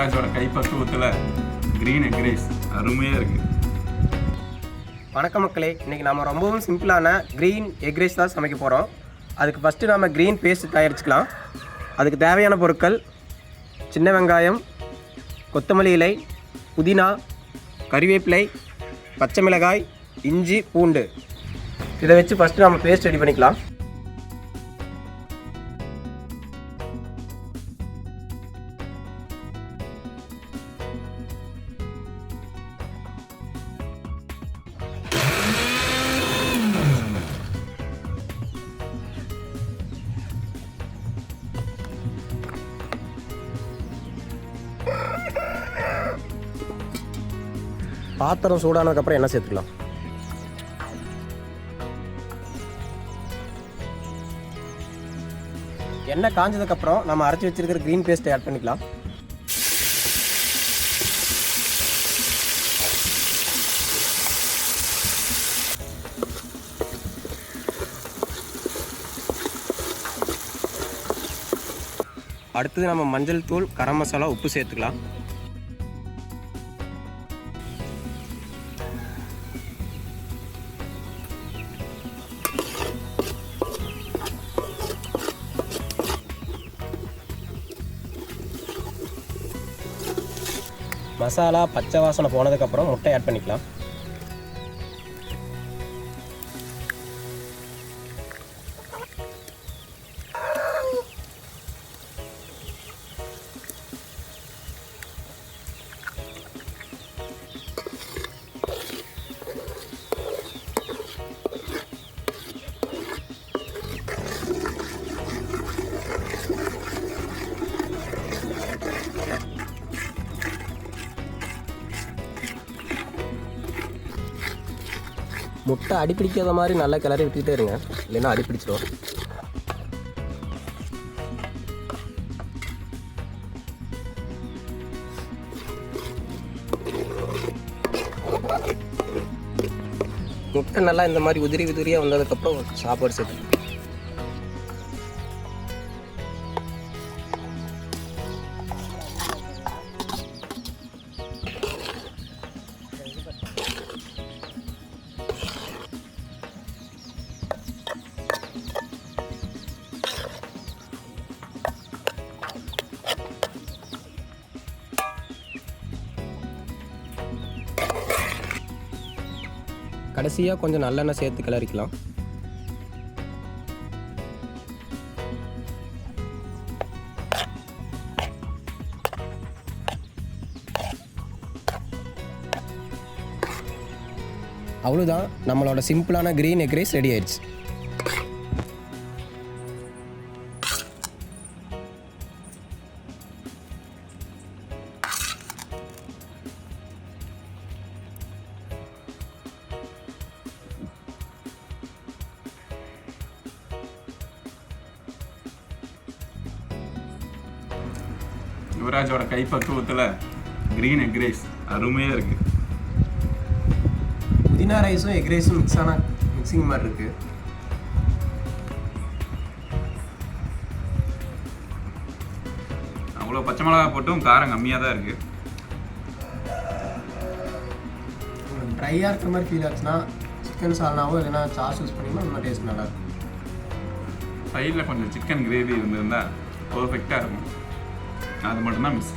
யுவராஜோட கைப்பக்குவத்தில் green egg rice அருமையாக இருக்குது. வணக்கம் மக்களே, இன்றைக்கி நம்ம ரொம்பவும் சிம்பிளான க்ரீன் எக் ரைஸ் தான் சமைக்க போகிறோம். அதுக்கு ஃபஸ்ட்டு நம்ம க்ரீன் பேஸ்ட் தயாரிச்சுக்கலாம். அதுக்கு தேவையான பொருட்கள் சின்ன வெங்காயம், கொத்தமல்லி இலை, புதினா, கறிவேப்பிலை, பச்சை மிளகாய், இஞ்சி, பூண்டு. இதை வச்சு ஃபஸ்ட்டு நம்ம பேஸ்ட் ரெடி பண்ணிக்கலாம். பாத்திரம் சூடானதுக்கப்புறம் எண்ணெய் சேர்த்துக்கலாம். எண்ணெய் காஞ்சதுக்கப்புறம் நம்ம அரைச்சி வச்சிருக்கிற க்ரீன் பேஸ்ட்டை ஆட் பண்ணிக்கலாம். அடுத்தது நம்ம மஞ்சள் தூள், கரம் மசாலா, உப்பு சேர்த்துக்கலாம். மசாலா பச்சை வாசனை போனதுக்கப்புறம் முட்டை ஆட் பண்ணிக்கலாம். முட்டை அடிப்பிடிக்காத மாதிரி நல்லா கிளறி விட்டுக்கிட்டே இருங்க, இல்லைன்னா அடிப்பிடிச்சிடும். முட்டை நல்லா இந்த மாதிரி உதிரி உதிரியாக வந்ததுக்கப்புறம் சாப்பாடு சேர்த்து கடைசியாக கொஞ்சம் நல்லெண்ணெய் சேர்த்து கிளறிக்கலாம். அவ்வளோதான், நம்மளோட சிம்பிளான க்ரீன் எக் ரைஸ் ரெடி ஆயிடுச்சு. யுவராஜோட கைப்பக்குவத்தில் க்ரீன் எக் ரைஸ் அருமையாக இருக்குது. புதினா ரைஸும் எக் ரைஸும் மிக்சிங் மாதிரி இருக்குது. அவ்வளோ பச்சை மிளகா போட்டும் காரம் கம்மியாக தான் இருக்குது. ட்ரையாக இருக்கிற மாதிரி ஃபீல் ஆச்சுன்னா சிக்கன் சால்னாவோ இல்லைன்னா சாஸ் யூஸ் பண்ணிங்கன்னா இன்னும் டேஸ்ட் நல்லாயிருக்கும். சைடில் கொஞ்சம் சிக்கன் கிரேவி இருந்திருந்தால் பர்ஃபெக்டாக இருக்கும். அது மட்டும்தான் மிஸ்.